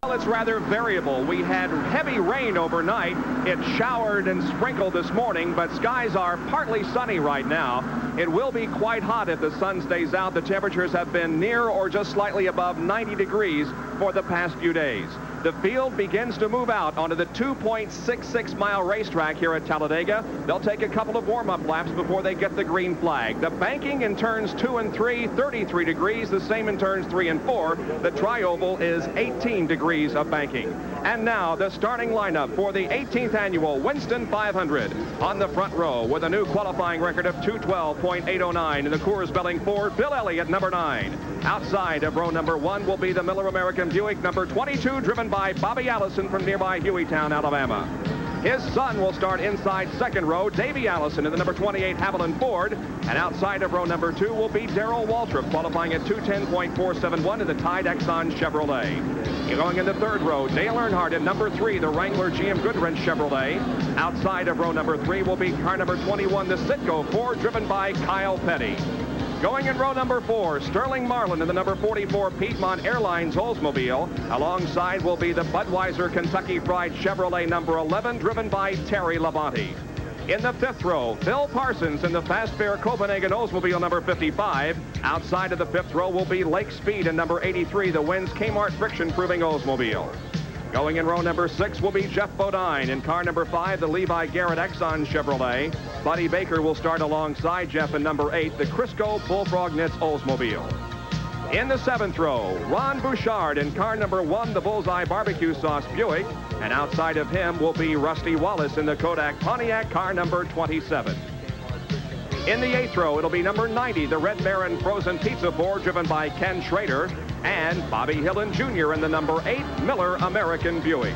Well, it's rather variable. We had heavy rain overnight. It showered and sprinkled this morning, but skies are partly sunny right now. It will be quite hot if the sun stays out. The temperatures have been near or just slightly above 90 degrees for the past few days. The field begins to move out onto the 2.66-mile racetrack here at Talladega. They'll take a couple of warm-up laps before they get the green flag. The banking in turns 2 and 3, 33 degrees. The same in turns 3 and 4. The tri-oval is 18 degrees of banking. And now the starting lineup for the 18th annual Winston 500. On the front row with a new qualifying record of 212.809 in the Coors Belling Ford, Bill Elliott, number 9. Outside of row number 1 will be the Miller American Buick, number 22, driven by Bobby Allison from nearby Hueytown, Alabama. His son will start inside second row, Davey Allison in the number 28 Haviland Ford. And outside of row number 2 will be Darrell Waltrip, qualifying at 210.471 in the Tide Exxon Chevrolet. Going in the third row, Dale Earnhardt in number 3, the Wrangler GM Goodwrench Chevrolet. Outside of row number 3 will be car number 21, the Citgo Ford, driven by Kyle Petty. Going in row number 4, Sterling Marlin in the number 44 Piedmont Airlines Oldsmobile. Alongside will be the Budweiser Kentucky Fried Chevrolet number 11, driven by Terry Labonte. In the fifth row, Phil Parsons in the Fast Fair Copenhagen Oldsmobile number 55. Outside of the fifth row will be Lake Speed in number 83, the Wins Kmart Friction Proving Oldsmobile. Going in row number 6 will be Jeff Bodine. In car number 5, the Levi Garrett Exxon Chevrolet. Buddy Baker will start alongside Jeff in number 8, the Crisco Bullfrog Knits Oldsmobile. In the 7th row, Ron Bouchard in car number 1, the Bullseye Barbecue Sauce Buick. And outside of him will be Rusty Wallace in the Kodak Pontiac, car number 27. In the 8th row, it'll be number 90, the Red Baron Frozen Pizza Ford, driven by Ken Schrader. And Bobby Hillen Jr. in the number 8 Miller American Buick.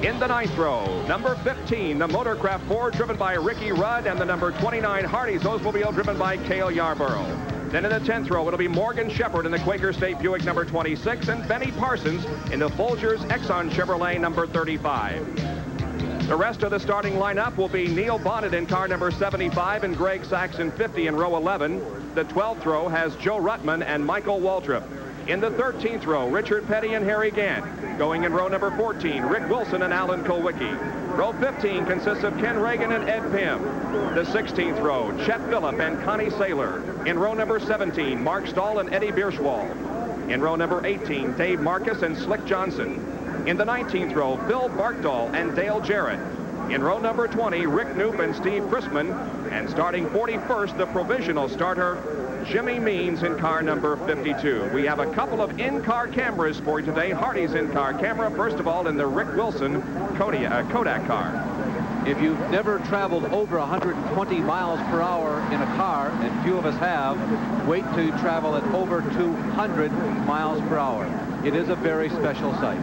In the 9th row, number 15, the Motorcraft Ford, driven by Ricky Rudd, and the number 29 Hardee's Oldsmobile, driven by Cale Yarborough. Then in the 10th row, it'll be Morgan Shepherd in the Quaker State Buick number 26, and Benny Parsons in the Folgers Exxon Chevrolet number 35. The rest of the starting lineup will be Neil Bonnet in car number 75 and Greg Saxon 50 in row 11. The 12th row has Joe Ruttman and Michael Waltrip. In the 13th row, Richard Petty and Harry Gant. Going in row number 14, Rick Wilson and Alan Kulwicki. Row 15 consists of Ken Reagan and Ed Pym. The 16th row, Chet Phillip and Connie Saylor. In row number 17, Mark Stahl and Eddie Bierschwald. In row number 18, Dave Marcus and Slick Johnson. In the 19th row, Phil Barkdahl and Dale Jarrett. In row number 20, Rick Knoop and Steve Chrisman. And starting 41st, the provisional starter, Jimmy Means in car number 52. We have a couple of in-car cameras for you today. Hardee's in-car camera, first of all, in the Rick Wilson Kodak car. If you've never traveled over 120 miles per hour in a car, and few of us have, wait till you travel at over 200 miles per hour. It is a very special sight.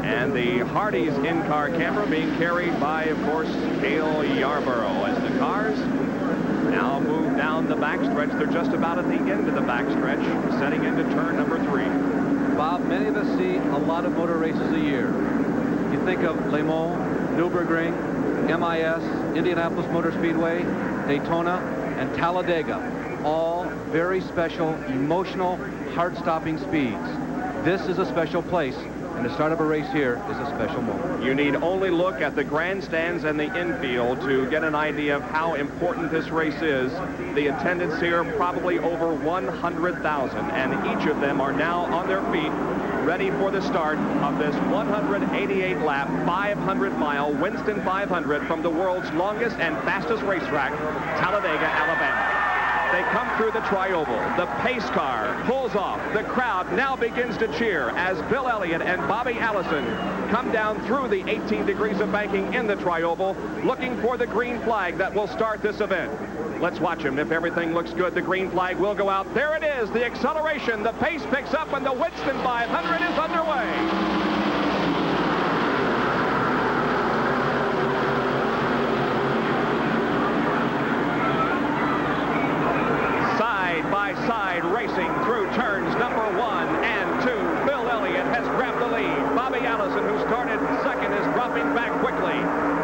And the Hardee's in-car camera being carried by, of course, Cale Yarborough as the cars now move down the backstretch. They're just about at the end of the backstretch, setting into turn number 3. Bob, many of us see a lot of motor races a year. You think of Le Mans, Nürburgring, MIS, Indianapolis Motor Speedway, Daytona, and Talladega. All very special, emotional, heart-stopping speeds. This is a special place, and the start of a race here is a special moment. You need only look at the grandstands and the infield to get an idea of how important this race is. The attendance here, probably over 100,000, and each of them are now on their feet, ready for the start of this 188-lap, 500-mile Winston 500 from the world's longest and fastest racetrack, Talladega, Alabama. They come through the tri-oval. The pace car pulls off. The crowd now begins to cheer as Bill Elliott and Bobby Allison come down through the 18 degrees of banking in the tri-oval, looking for the green flag that will start this event. Let's watch them. If everything looks good, the green flag will go out. There it is, the acceleration. The pace picks up, and the Winston 500 is underway. Side racing through turns number 1 and 2. Bill Elliott has grabbed the lead. Bobby Allison, who started second, is dropping back quickly.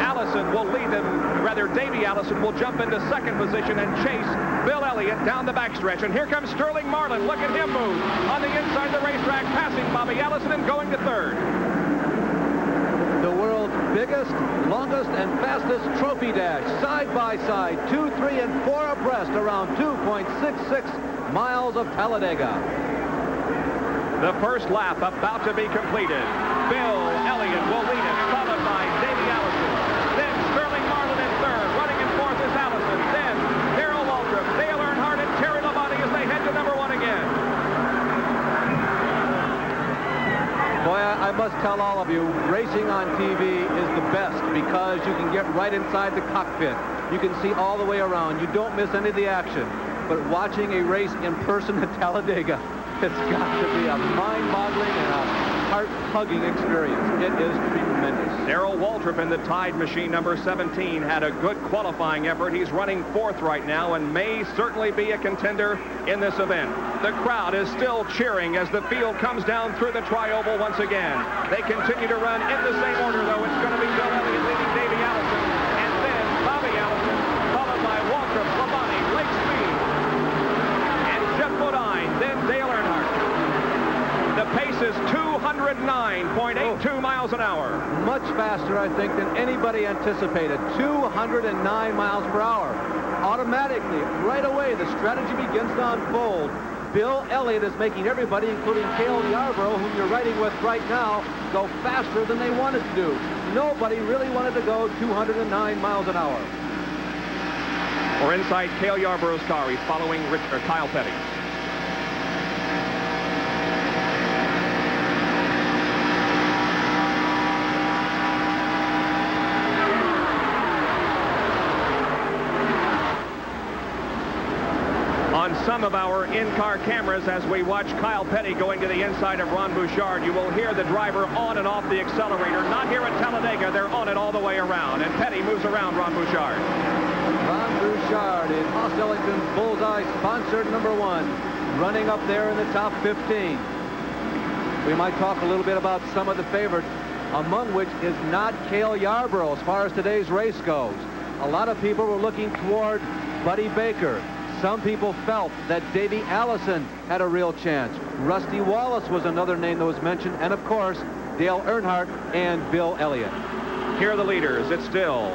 Allison will lead them, rather Davey Davey Allison will jump into second position and chase Bill Elliott down the backstretch. And here comes Sterling Marlin. Look at him move on the inside of the racetrack, passing Bobby Allison and going to third. The world's biggest, longest, and fastest trophy dash, side by side, 2, 3, and 4 abreast around 2.66 miles of Talladega. The first lap about to be completed. Bill Elliott will lead it, followed by Davey Allison. Then Sterling Marlin in third. Running in fourth is Allison. Then Darrell Waltrip, Dale Earnhardt, and Terry Labonte as they head to number 1 again. Boy, I must tell all of you, racing on TV is the best because you can get right inside the cockpit. You can see all the way around. You don't miss any of the action. But watching a race in person at Talladega, it's got to be a mind-boggling and a heart-hugging experience. It is tremendous. Darrell Waltrip in the Tide machine number 17 had a good qualifying effort. He's running fourth right now and may certainly be a contender in this event. The crowd is still cheering as the field comes down through the tri-oval once again. They continue to run in the same order, though. It's going to be Bill Elliott leading Davey Allison, and then Bobby Allison, followed by Waltrip, Labonte, Blake Speed, and Jeff Bodine, then Dale Earnhardt. The pace is 209.82 miles an hour. Much faster, I think, than anybody anticipated. 209 miles per hour. Automatically, right away, the strategy begins to unfold. Bill Elliott is making everybody, including Cale Yarborough, whom you're riding with right now, go faster than they wanted to do. Nobody really wanted to go 209 miles an hour. We're inside Cale Yarborough's car. He's following Kyle Petty. On some of our in-car cameras, as we watch Kyle Petty going to the inside of Ron Bouchard, you will hear the driver on and off the accelerator. Not here at Talladega. They're on it all the way around. And Petty moves around Ron Bouchard. Ron Bouchard in Haas Ellington's Bullseye sponsored number 1, running up there in the top 15. We might talk a little bit about some of the favorites, among which is not Cale Yarborough as far as today's race goes. A lot of people were looking toward Buddy Baker. Some people felt that Davey Allison had a real chance. Rusty Wallace was another name that was mentioned, and of course, Dale Earnhardt and Bill Elliott. Here are the leaders. It's still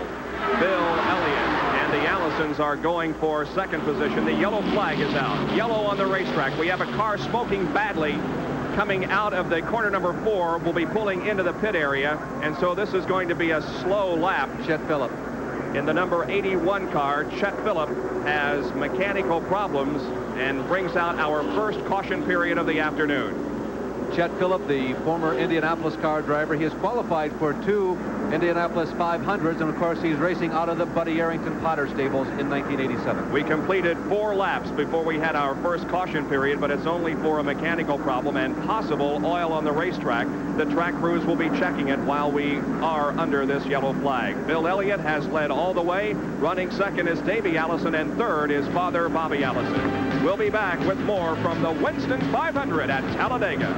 Bill Elliott, and the Allisons are going for second position. The yellow flag is out. Yellow on the racetrack. We have a car smoking badly coming out of the corner number 4. Will be pulling into the pit area, and so this is going to be a slow lap. Chet Phillip. In the number 81 car, Chet Phillip has mechanical problems and brings out our first caution period of the afternoon. Chet Phillip, the former Indianapolis car driver, he has qualified for 2 Indianapolis 500s, and of course he's racing out of the Buddy Arrington Potter stables in 1987. We completed 4 laps before we had our first caution period, but it's only for a mechanical problem and possible oil on the racetrack. The track crews will be checking it while we are under this yellow flag. Bill Elliott has led all the way. Running second is Davey Allison, and third is father Bobby Allison. We'll be back with more from the Winston 500 at Talladega.